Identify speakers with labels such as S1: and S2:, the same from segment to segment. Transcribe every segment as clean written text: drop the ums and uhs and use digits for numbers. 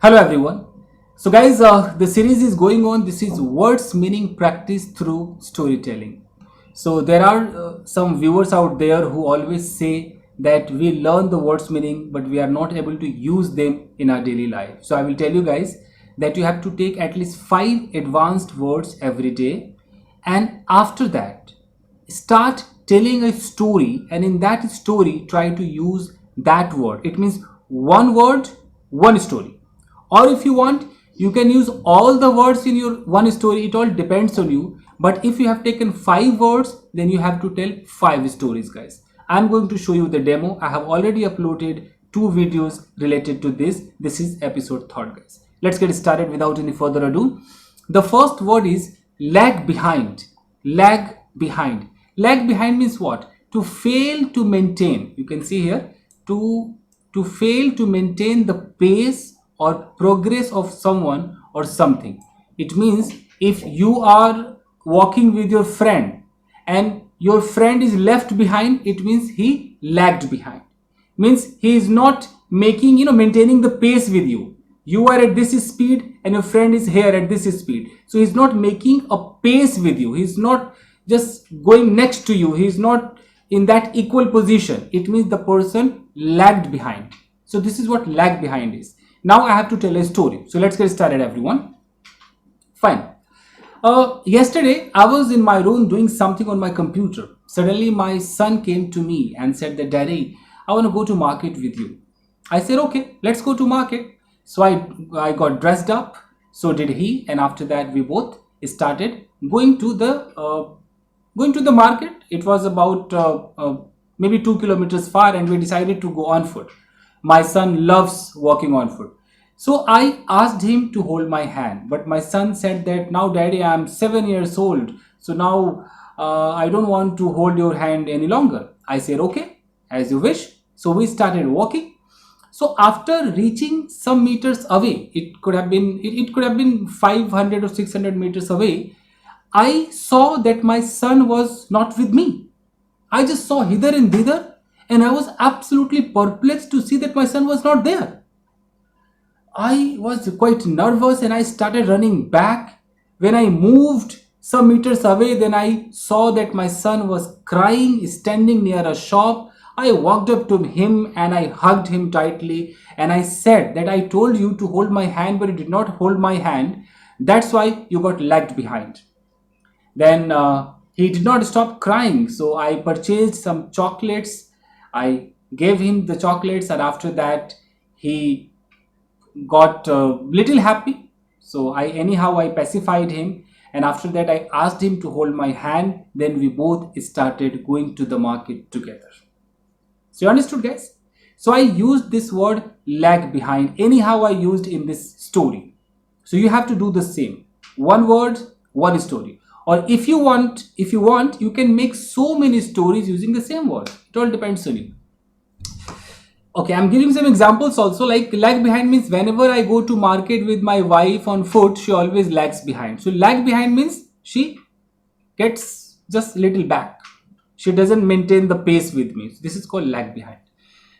S1: Hello everyone. So guys, the series is going on. This is words meaning practice through storytelling. So there are some viewers out there who always say that we learn the words meaning but we are not able to use them in our daily life. So I will tell you guys that you have to take at least 5 advanced words every day, and after that start telling a story, and in that story try to use that word. It means one word, one story. Or if you want, you can use all the words in your one story. It all depends on you. But if you have taken 5 words, then you have to tell 5 stories, guys. I'm going to show you the demo. I have already uploaded 2 videos related to this. This is episode 3rd, guys. Let's get started without any further ado. The first word is lag behind. Lag behind. Lag behind means what? To fail to maintain. You can see here, to fail to maintain the pace or progress of someone or something. It means if you are walking with your friend and your friend is left behind, it means he lagged behind. Means he is not maintaining the pace with you. You are at this speed and your friend is here at this speed. So he's not making a pace with you. He's not just going next to you. He's not in that equal position. It means the person lagged behind. So this is what lag behind is. Now I have to tell a story. So let's get started, everyone. Fine. Yesterday I was in my room doing something on my computer. Suddenly my son came to me and said that, Daddy, I want to go to market with you. I said, okay, let's go to market. So I got dressed up. So did he. And after that we both started going to the market. It was about maybe 2 kilometers far, and we decided to go on foot. My son loves walking on foot. So I asked him to hold my hand. But my son said that, now Daddy, I am 7 years old. So now I don't want to hold your hand any longer. I said, okay, as you wish. So we started walking. So after reaching some meters away, it could have been 500 or 600 meters away, I saw that my son was not with me. I just saw hither and thither, and I was absolutely perplexed to see that my son was not there. I was quite nervous and I started running back. When I moved some meters away, then I saw that my son was crying, standing near a shop. I walked up to him and I hugged him tightly, and I said that, I told you to hold my hand, but you did not hold my hand. That's why you got lagged behind. Then he did not stop crying. So I purchased some chocolates. I gave him the chocolates, and after that he got a little happy. So I pacified him, and after that I asked him to hold my hand. Then we both started going to the market together. So you understood, guys? So I used this word lag behind. Anyhow, I used in this story. So you have to do the same. One word, one story. Or if you want, you can make so many stories using the same word. It all depends on you. Okay, I'm giving some examples also. Like lag behind means whenever I go to market with my wife on foot, she always lags behind. So lag behind means she gets just little back. She doesn't maintain the pace with me. So this is called lag behind.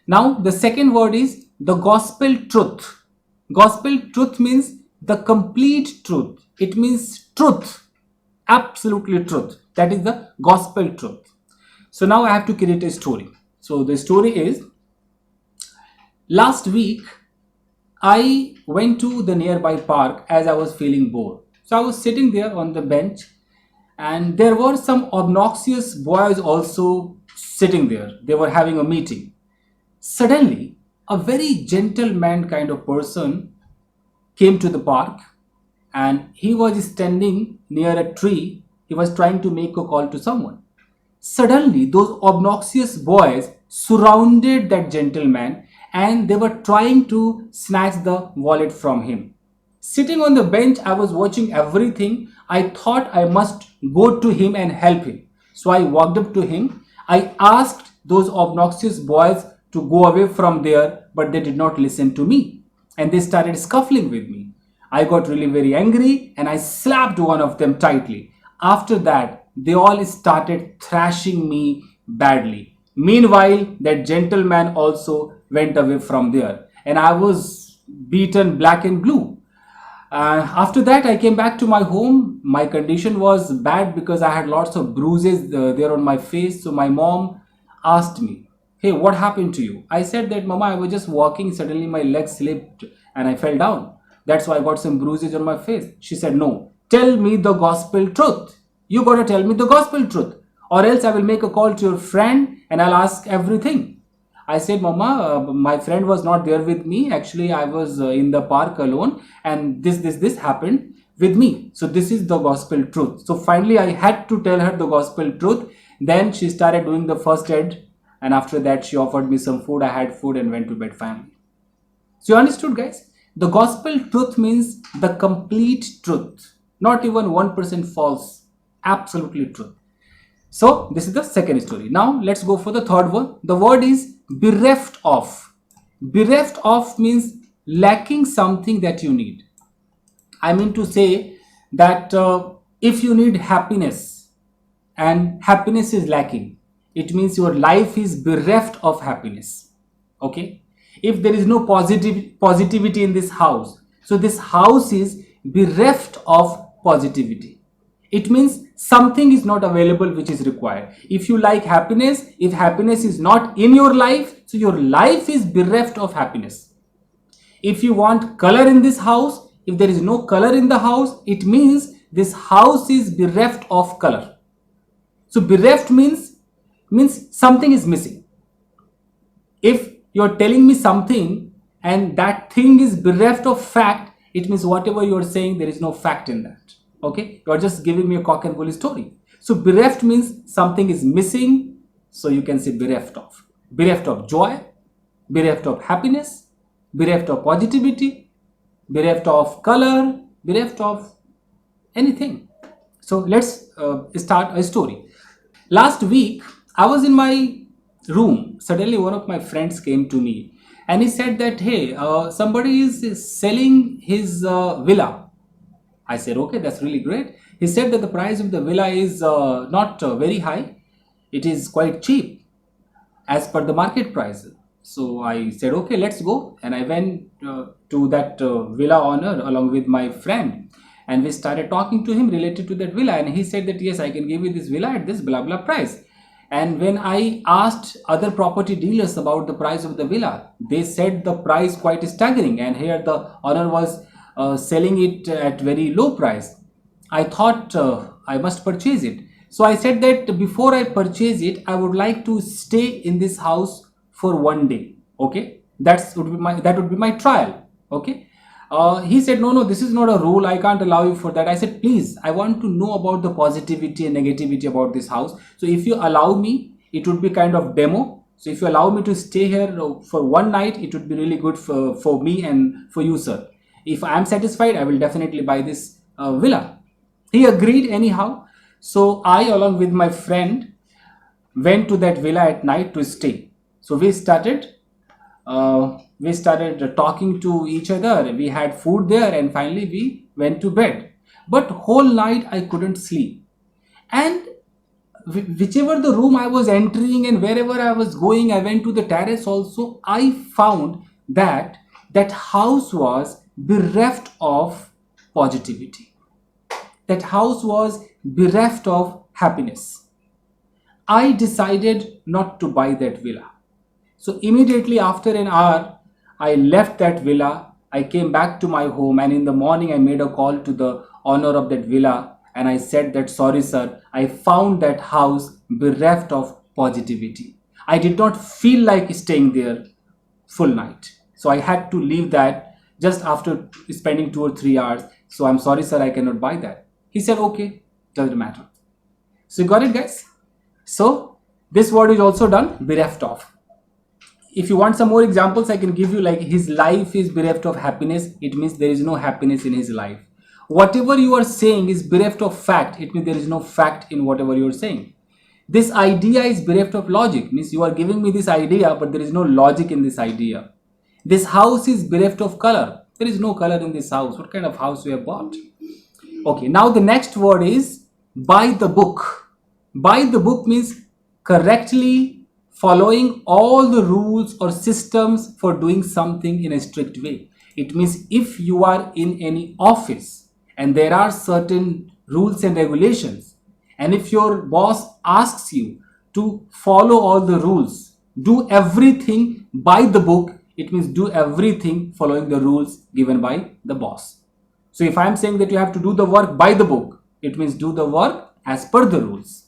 S1: Now the second word is the gospel truth. Gospel truth means the complete truth. It means truth. Absolutely truth. That is the gospel truth. So now I have to create a story. So the story is, last week I went to the nearby park as I was feeling bored. So I was sitting there on the bench, and there were some obnoxious boys also sitting there. They were having a meeting. Suddenly, a very gentleman kind of person came to the park, and he was standing near a tree. He was trying to make a call to someone. Suddenly, those obnoxious boys surrounded that gentleman, and they were trying to snatch the wallet from him. Sitting on the bench, I was watching everything. I thought I must go to him and help him. So I walked up to him. I asked those obnoxious boys to go away from there, but they did not listen to me, and they started scuffling with me. I got really very angry and I slapped one of them tightly. After that, they all started thrashing me badly. Meanwhile, that gentleman also went away from there, and I was beaten black and blue. After that, I came back to my home. My condition was bad because I had lots of bruises there on my face. So my mom asked me, "Hey, what happened to you?" I said that, "Mama, I was just walking. Suddenly my leg slipped and I fell down. That's why I got some bruises on my face." She said, "No, tell me the gospel truth. You got to tell me the gospel truth, or else I will make a call to your friend and I'll ask everything." I said, "Mama, my friend was not there with me. Actually, I was in the park alone, and this happened with me. So this is the gospel truth." So finally, I had to tell her the gospel truth. Then she started doing the first aid, and after that, she offered me some food. I had food and went to bed finally. So you understood, guys? The gospel truth means the complete truth, not even 1% false, absolutely truth. So this is the second story. Now let's go for the third one. The word is bereft of. Bereft of means lacking something that you need. I mean to say that if you need happiness and happiness is lacking, it means your life is bereft of happiness. Okay? If there is no positivity in this house, so this house is bereft of positivity. It means something is not available which is required. If you like happiness, if happiness is not in your life, so your life is bereft of happiness. If you want color in this house, if there is no color in the house, it means this house is bereft of color. So bereft means something is missing. If you're telling me something and that thing is bereft of fact, it means whatever you're saying, there is no fact in that. Okay, you're just giving me a cock and bull story. So bereft means something is missing. So you can say bereft of joy, bereft of happiness, bereft of positivity, bereft of color, bereft of anything. So let's start a story. Last week, I was in my room. Suddenly, one of my friends came to me and he said that, "Hey, somebody is selling his villa." I said, "Okay, that's really great." He said that the price of the villa is not very high. It is quite cheap as per the market price. So I said, "Okay, let's go." And I went to that villa owner along with my friend. And we started talking to him related to that villa. And he said that, "Yes, I can give you this villa at this blah blah price." And when I asked other property dealers about the price of the villa, they said the price quite staggering. And here the owner was selling it at very low price. I thought I must purchase it. So I said that before I purchase it, I would like to stay in this house for one day. Okay, that would be my trial. Okay. He said, "No, this is not a rule. I can't allow you for that." I said, "Please, I want to know about the positivity and negativity about this house. So if you allow me, it would be kind of demo. So if you allow me to stay here for one night, it would be really good for me and for you, sir. If I am satisfied, I will definitely buy this villa." He agreed anyhow. So I, along with my friend, went to that villa at night to stay. So we started talking to each other. We had food there and finally we went to bed. But whole night I couldn't sleep. And whichever the room I was entering and wherever I was going, I went to the terrace also, I found that that house was bereft of positivity. That house was bereft of happiness. I decided not to buy that villa. So immediately after an hour, I left that villa. I came back to my home and in the morning I made a call to the owner of that villa and I said that, "Sorry sir, I found that house bereft of positivity. I did not feel like staying there full night. So I had to leave that just after spending 2 or 3 hours. So I'm sorry sir, I cannot buy that." He said, "Okay, doesn't matter." So you got it, guys? So this word is also done, bereft of. If you want some more examples, I can give you, like, his life is bereft of happiness. It means there is no happiness in his life. Whatever you are saying is bereft of fact. It means there is no fact in whatever you are saying. This idea is bereft of logic. Means you are giving me this idea, but there is no logic in this idea. This house is bereft of color. There is no color in this house. What kind of house we have bought? Okay, now the next word is by the book. By the book means correctly following all the rules or systems for doing something in a strict way. It means if you are in any office and there are certain rules and regulations, and if your boss asks you to follow all the rules, do everything by the book, it means do everything following the rules given by the boss. So if I am saying that you have to do the work by the book, it means do the work as per the rules.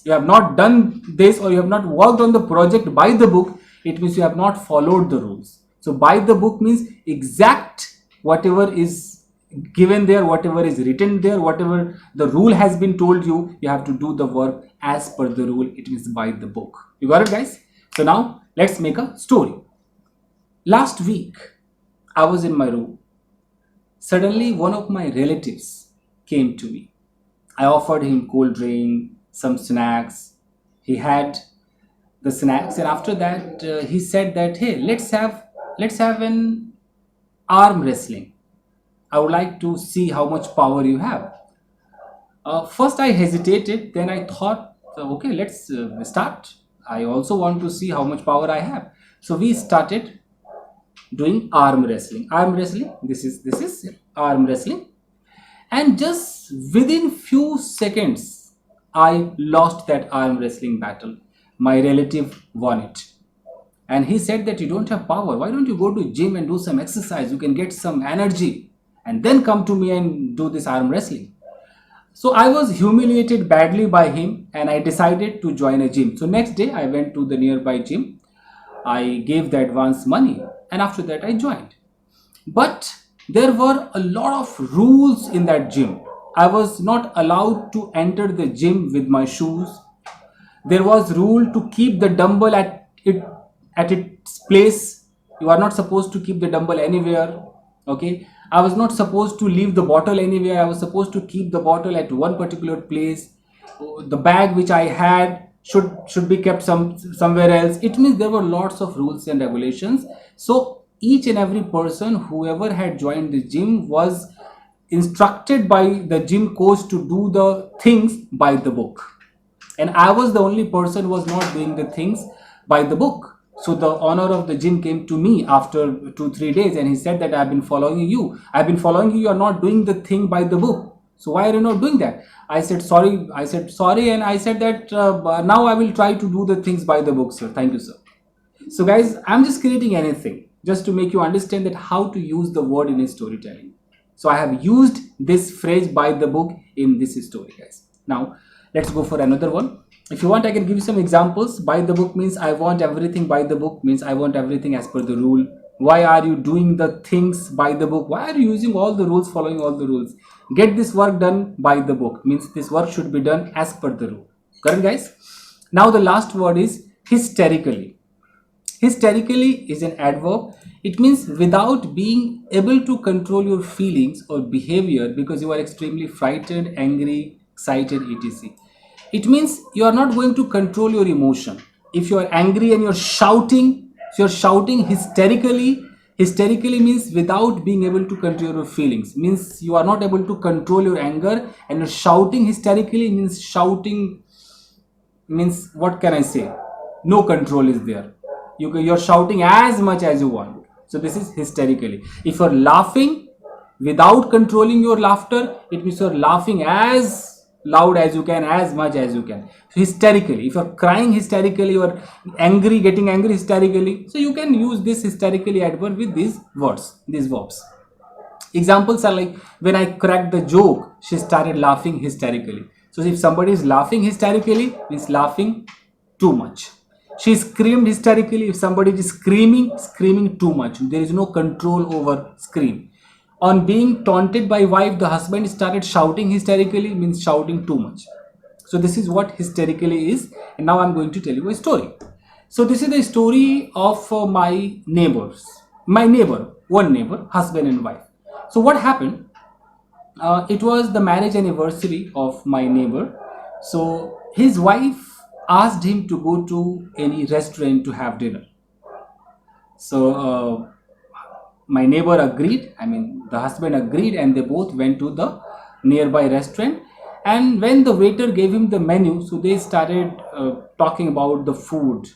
S1: You have not done this or you have not worked on the project by the book, it means you have not followed the rules. So by the book means exact whatever is given there, whatever is written there, whatever the rule has been told you, you have to do the work as per the rule. It means by the book. You got it, guys? So now let's make a story. Last week I was in my room. Suddenly one of my relatives came to me. I offered him cold drink, some snacks. He had the snacks, and after that he said that, hey, let's have an arm wrestling. I would like to see how much power you have. First I hesitated, then I thought, okay, let's start. I also want to see how much power I have. So we started doing arm wrestling. Arm wrestling, this is arm wrestling. And just within few seconds I lost that arm wrestling battle. My relative won it. And he said that you don't have power. Why don't you go to gym and do some exercise? You can get some energy and then come to me and do this arm wrestling. So I was humiliated badly by him and I decided to join a gym. So next day I went to the nearby gym. I gave the advance money and after that I joined. But there were a lot of rules in that gym. I was not allowed to enter the gym with my shoes. There was rule to keep the dumbbell at its place. You are not supposed to keep the dumbbell anywhere. Okay, I was not supposed to leave the bottle anywhere. I was supposed to keep the bottle at one particular place. The bag which I had should be kept somewhere else. It means there were lots of rules and regulations. So each and every person, whoever had joined the gym, was instructed by the gym coach to do the things by the book. And I was the only person who was not doing the things by the book. So the owner of the gym came to me after 2-3 days and he said that I've been following you. I've been following you. You are not doing the thing by the book. So why are you not doing that? I said sorry. And I said that now I will try to do the things by the book, sir. Thank you, sir. So guys, I'm just creating anything just to make you understand that how to use the word in a storytelling. So I have used this phrase by the book in this story, guys. Now let's go for another one. If you want, I can give you some examples. By the book means I want everything by the book, means I want everything as per the rule. Why are you doing the things by the book? Why are you using all the rules, following all the rules? Get this work done by the book, means this work should be done as per the rule. Correct, guys? Now the last word is hysterically. Hysterically is an adverb. It means without being able to control your feelings or behavior because you are extremely frightened, angry, excited, etc. It means you are not going to control your emotion. If you are angry and you're shouting, so you're shouting hysterically. Hysterically means without being able to control your feelings. Means you are not able to control your anger, and you're shouting hysterically means shouting means, what can I say? No control is there. You're shouting as much as you want. So this is hysterically. If you're laughing without controlling your laughter, it means you're laughing as loud as you can, as much as you can. So hysterically, if you're crying hysterically, you're angry, getting angry hysterically, so you can use this hysterically adverb with these words, these verbs. Examples are like, when I cracked the joke, she started laughing hysterically. So if somebody is laughing hysterically, means laughing too much. She screamed hysterically. If somebody is screaming too much, there is no control over scream. On being taunted by wife, the husband started shouting hysterically, means shouting too much. So this is what hysterically is. And now I'm going to tell you a story. So this is the story of my neighbors. One neighbor, husband and wife. So what happened? It was the marriage anniversary of my neighbor. So his wife asked him to go to any restaurant to have dinner. So my neighbor agreed. The husband agreed, and they both went to the nearby restaurant. And when the waiter gave him the menu, so they started talking about the food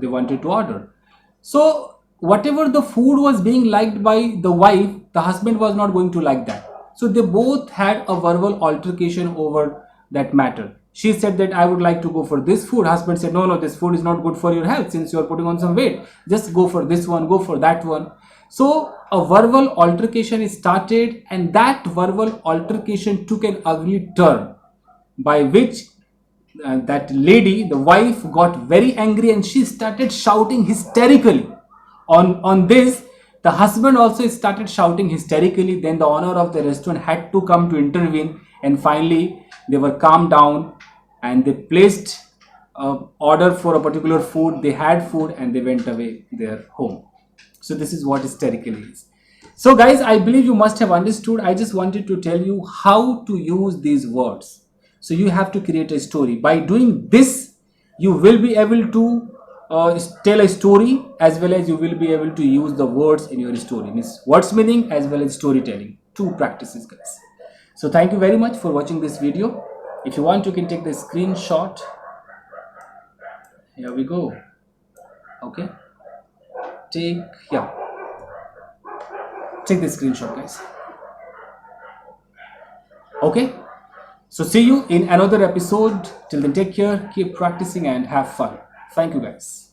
S1: they wanted to order. So whatever the food was being liked by the wife, the husband was not going to like that. So they both had a verbal altercation over that matter. She said that I would like to go for this food. Husband said, no, no, this food is not good for your health since you are putting on some weight. Just go for this one, go for that one. So a verbal altercation is started, and that verbal altercation took an ugly turn, by which that lady, the wife, got very angry and she started shouting hysterically. On this, the husband also started shouting hysterically. Then the owner of the restaurant had to come to intervene, and finally they were calmed down and they placed order for a particular food. They had food and they went away their home. So this is what hysterically is. So guys, I believe you must have understood. I just wanted to tell you how to use these words. So you have to create a story. By doing this, you will be able to tell a story, as well as you will be able to use the words in your story. Means words meaning as well as storytelling. Two practices, guys. So thank you very much for watching this video. If you want, you can take the screenshot. Here we go. Okay. Take the screenshot, guys. Okay. So see you in another episode. Till then, take care, keep practicing and have fun. Thank you, guys.